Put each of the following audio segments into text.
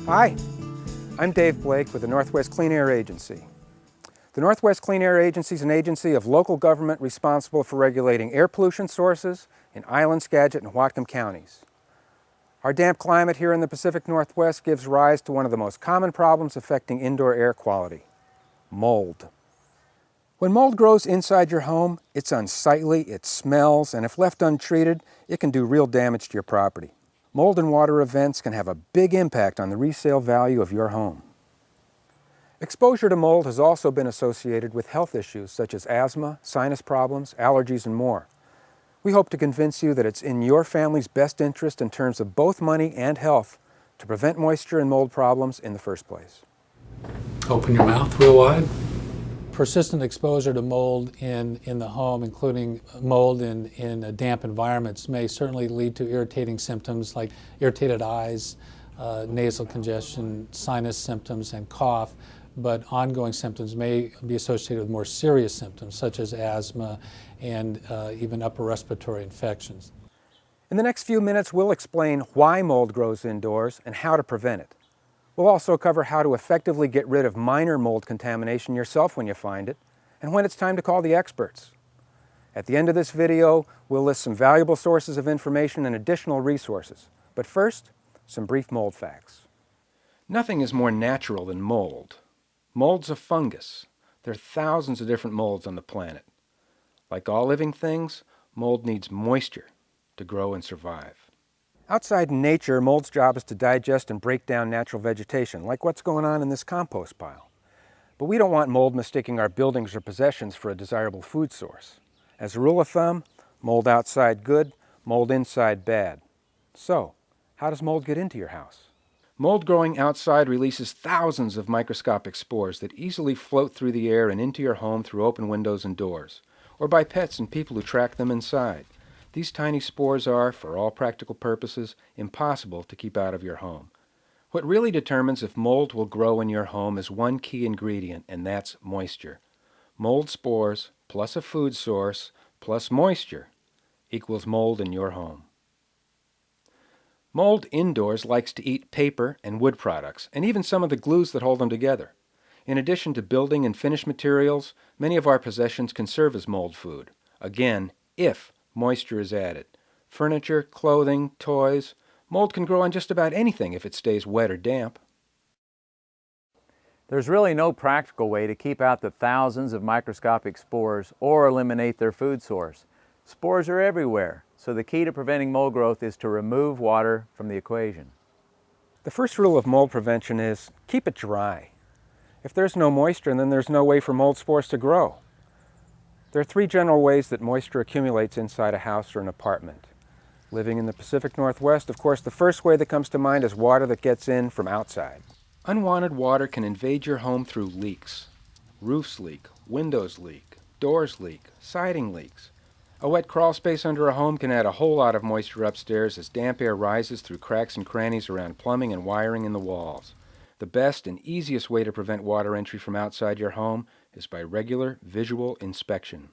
Hi, I'm Dave Blake with the Northwest Clean Air Agency. The Northwest Clean Air Agency is an agency of local government responsible for regulating air pollution sources in Island, Skagit, and Whatcom counties. Our damp climate here in the Pacific Northwest gives rise to one of the most common problems affecting indoor air quality: mold. When mold grows inside your home, it's unsightly, it smells, and if left untreated, it can do real damage to your property. Mold and water events can have a big impact on the resale value of your home. Exposure to mold has also been associated with health issues such as asthma, sinus problems, allergies, and more. We hope to convince you that it's in your family's best interest in terms of both money and health to prevent moisture and mold problems in the first place. Open your mouth real wide. Persistent exposure to mold in the home, including mold in damp environments, may certainly lead to irritating symptoms like irritated eyes, nasal congestion, sinus symptoms, and cough. But ongoing symptoms may be associated with more serious symptoms such as asthma and even upper respiratory infections. In the next few minutes, we'll explain why mold grows indoors and how to prevent it. We'll also cover how to effectively get rid of minor mold contamination yourself when you find it, and when it's time to call the experts. At the end of this video, we'll list some valuable sources of information and additional resources. But first, some brief mold facts. Nothing is more natural than mold. Mold's a fungus. There are thousands of different molds on the planet. Like all living things, mold needs moisture to grow and survive. Outside in nature, mold's job is to digest and break down natural vegetation, like what's going on in this compost pile. But we don't want mold mistaking our buildings or possessions for a desirable food source. As a rule of thumb, mold outside good, mold inside bad. So, how does mold get into your house? Mold growing outside releases thousands of microscopic spores that easily float through the air and into your home through open windows and doors, or by pets and people who track them inside. These tiny spores are, for all practical purposes, impossible to keep out of your home. What really determines if mold will grow in your home is one key ingredient, and that's moisture. Mold spores plus a food source plus moisture equals mold in your home. Mold indoors likes to eat paper and wood products, and even some of the glues that hold them together. In addition to building and finish materials, many of our possessions can serve as mold food. Again, if moisture is added. Furniture, clothing, toys. Mold can grow on just about anything if it stays wet or damp. There's really no practical way to keep out the thousands of microscopic spores or eliminate their food source. Spores are everywhere, so the key to preventing mold growth is to remove water from the equation. The first rule of mold prevention is keep it dry. If there's no moisture, then there's no way for mold spores to grow. There are three general ways that moisture accumulates inside a house or an apartment. Living in the Pacific Northwest, of course, the first way that comes to mind is water that gets in from outside. Unwanted water can invade your home through leaks. Roofs leak, windows leak, doors leak, siding leaks. A wet crawl space under a home can add a whole lot of moisture upstairs as damp air rises through cracks and crannies around plumbing and wiring in the walls. The best and easiest way to prevent water entry from outside your home is by regular visual inspection.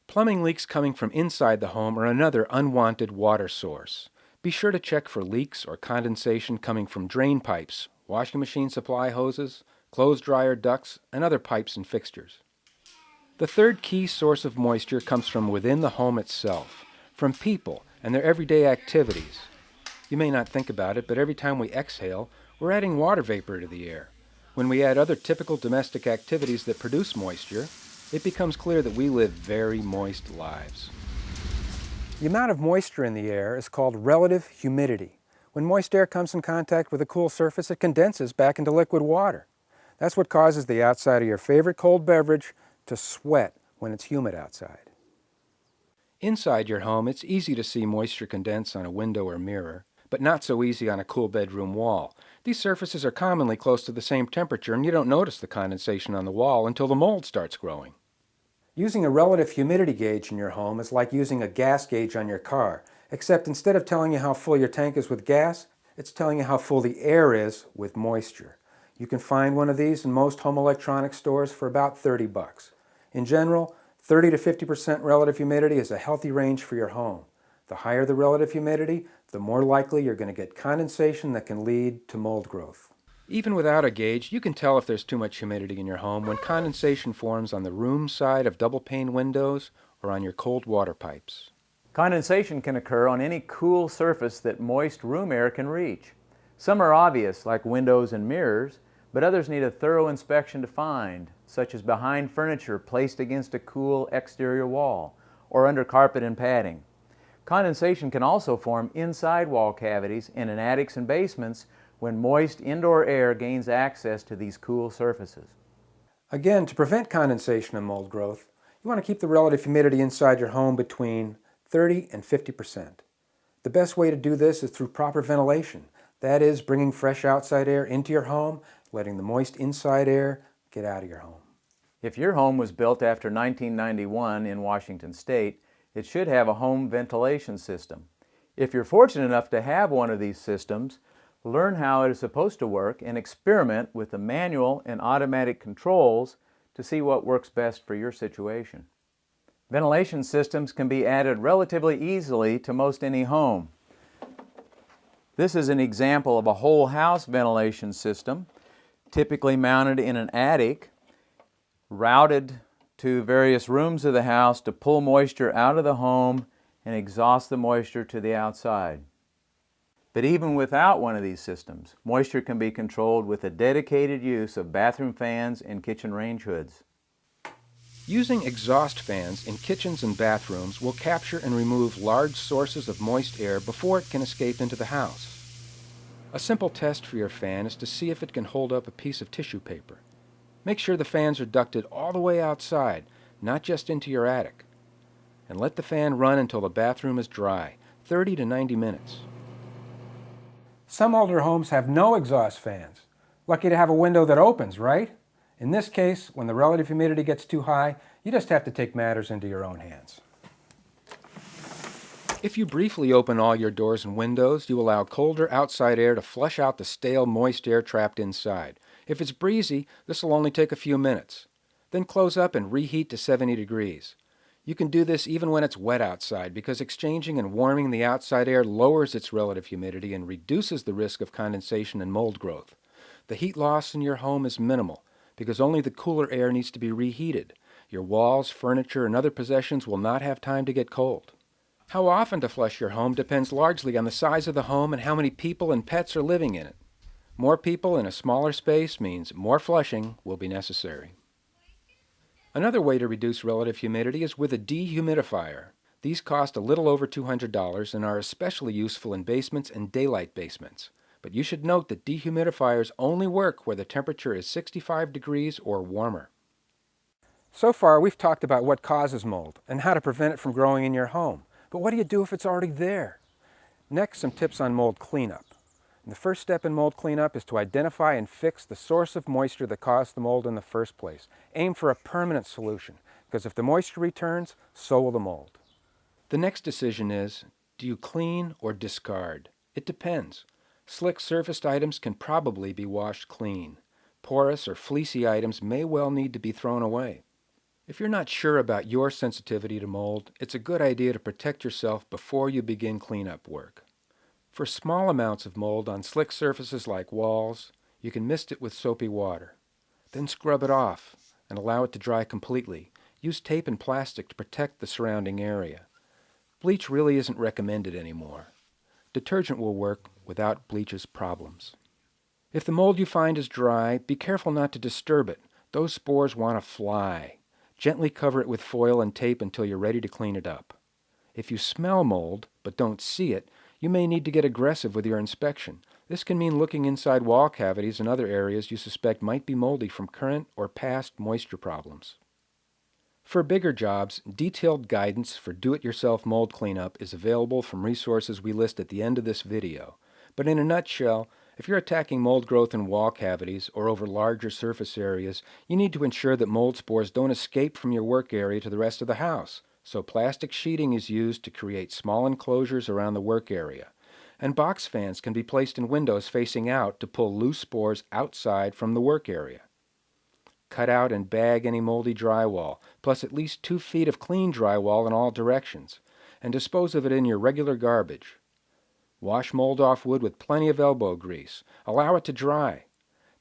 Plumbing leaks coming from inside the home are another unwanted water source. Be sure to check for leaks or condensation coming from drain pipes, washing machine supply hoses, clothes dryer ducts, and other pipes and fixtures. The third key source of moisture comes from within the home itself, from people and their everyday activities. You may not think about it, but every time we exhale, we're adding water vapor to the air. When we add other typical domestic activities that produce moisture, it becomes clear that we live very moist lives. The amount of moisture in the air is called relative humidity. When moist air comes in contact with a cool surface, it condenses back into liquid water. That's what causes the outside of your favorite cold beverage to sweat when it's humid outside. Inside your home, it's easy to see moisture condense on a window or mirror, but not so easy on a cool bedroom wall. These surfaces are commonly close to the same temperature, and you don't notice the condensation on the wall until the mold starts growing. Using a relative humidity gauge in your home is like using a gas gauge on your car, except instead of telling you how full your tank is with gas, it's telling you how full the air is with moisture. You can find one of these in most home electronics stores for about $30. In general, 30 to 50% relative humidity is a healthy range for your home. The higher the relative humidity, the more likely you're going to get condensation that can lead to mold growth. Even without a gauge, you can tell if there's too much humidity in your home when condensation forms on the room side of double-pane windows or on your cold water pipes. Condensation can occur on any cool surface that moist room air can reach. Some are obvious, like windows and mirrors, but others need a thorough inspection to find, such as behind furniture placed against a cool exterior wall or under carpet and padding. Condensation can also form inside wall cavities and in attics and basements when moist indoor air gains access to these cool surfaces. Again, to prevent condensation and mold growth, you want to keep the relative humidity inside your home between 30 and 50%. The best way to do this is through proper ventilation. That is, bringing fresh outside air into your home, letting the moist inside air get out of your home. If your home was built after 1991 in Washington State, it should have a home ventilation system. If you're fortunate enough to have one of these systems, learn how it is supposed to work and experiment with the manual and automatic controls to see what works best for your situation. Ventilation systems can be added relatively easily to most any home. This is an example of a whole house ventilation system, typically mounted in an attic, routed to various rooms of the house to pull moisture out of the home and exhaust the moisture to the outside. But even without one of these systems, moisture can be controlled with a dedicated use of bathroom fans and kitchen range hoods. Using exhaust fans in kitchens and bathrooms will capture and remove large sources of moist air before it can escape into the house. A simple test for your fan is to see if it can hold up a piece of tissue paper. Make sure the fans are ducted all the way outside, not just into your attic. And let the fan run until the bathroom is dry, 30 to 90 minutes. Some older homes have no exhaust fans. Lucky to have a window that opens, right? In this case, when the relative humidity gets too high, you just have to take matters into your own hands. If you briefly open all your doors and windows, you allow colder outside air to flush out the stale, moist air trapped inside. If it's breezy, this will only take a few minutes. Then close up and reheat to 70 degrees. You can do this even when it's wet outside because exchanging and warming the outside air lowers its relative humidity and reduces the risk of condensation and mold growth. The heat loss in your home is minimal because only the cooler air needs to be reheated. Your walls, furniture, and other possessions will not have time to get cold. How often to flush your home depends largely on the size of the home and how many people and pets are living in it. More people in a smaller space means more flushing will be necessary. Another way to reduce relative humidity is with a dehumidifier. These cost a little over $200 and are especially useful in basements and daylight basements. But you should note that dehumidifiers only work where the temperature is 65 degrees or warmer. So far, we've talked about what causes mold and how to prevent it from growing in your home. But what do you do if it's already there? Next, some tips on mold cleanup. And the first step in mold cleanup is to identify and fix the source of moisture that caused the mold in the first place. Aim for a permanent solution, because if the moisture returns, so will the mold. The next decision is, do you clean or discard? It depends. Slick surfaced items can probably be washed clean. Porous or fleecy items may well need to be thrown away. If you're not sure about your sensitivity to mold, it's a good idea to protect yourself before you begin cleanup work. For small amounts of mold on slick surfaces like walls, you can mist it with soapy water. Then scrub it off and allow it to dry completely. Use tape and plastic to protect the surrounding area. Bleach really isn't recommended anymore. Detergent will work without bleach's problems. If the mold you find is dry, be careful not to disturb it. Those spores want to fly. Gently cover it with foil and tape until you're ready to clean it up. If you smell mold but don't see it, you may need to get aggressive with your inspection. This can mean looking inside wall cavities and other areas you suspect might be moldy from current or past moisture problems. For bigger jobs, detailed guidance for do-it-yourself mold cleanup is available from resources we list at the end of this video. But in a nutshell, if you're attacking mold growth in wall cavities or over larger surface areas, you need to ensure that mold spores don't escape from your work area to the rest of the house. So plastic sheeting is used to create small enclosures around the work area. And box fans can be placed in windows facing out to pull loose spores outside from the work area. Cut out and bag any moldy drywall, plus at least 2 feet of clean drywall in all directions. and dispose of it in your regular garbage. Wash mold off wood with plenty of elbow grease. Allow it to dry.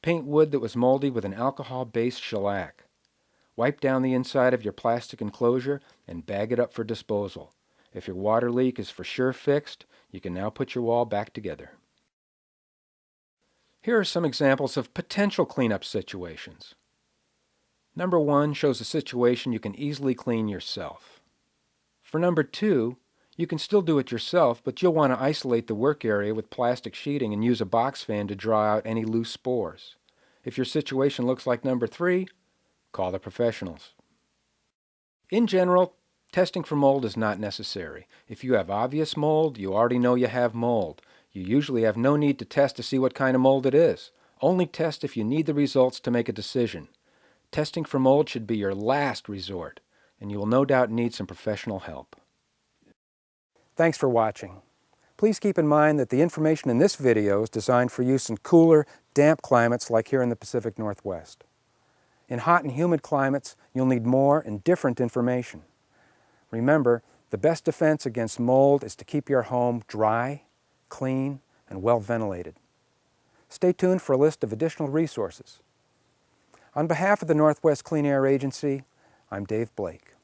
Paint wood that was moldy with an alcohol-based shellac. Wipe down the inside of your plastic enclosure and bag it up for disposal. If your water leak is for sure fixed, you can now put your wall back together. Here are some examples of potential cleanup situations. Number 1 shows a situation you can easily clean yourself. For number 2, you can still do it yourself, but you'll want to isolate the work area with plastic sheeting and use a box fan to draw out any loose spores. If your situation looks like number 3, call the professionals. In general, testing for mold is not necessary. If you have obvious mold, you already know you have mold. You usually have no need to test to see what kind of mold it is. Only test if you need the results to make a decision. Testing for mold should be your last resort, and you will no doubt need some professional help. Thanks for watching. Please keep in mind that the information in this video is designed for use in cooler, damp climates like here in the Pacific Northwest. In hot and humid climates, you'll need more and different information. Remember, the best defense against mold is to keep your home dry, clean, and well ventilated. Stay tuned for a list of additional resources. On behalf of the Northwest Clean Air Agency, I'm Dave Blake.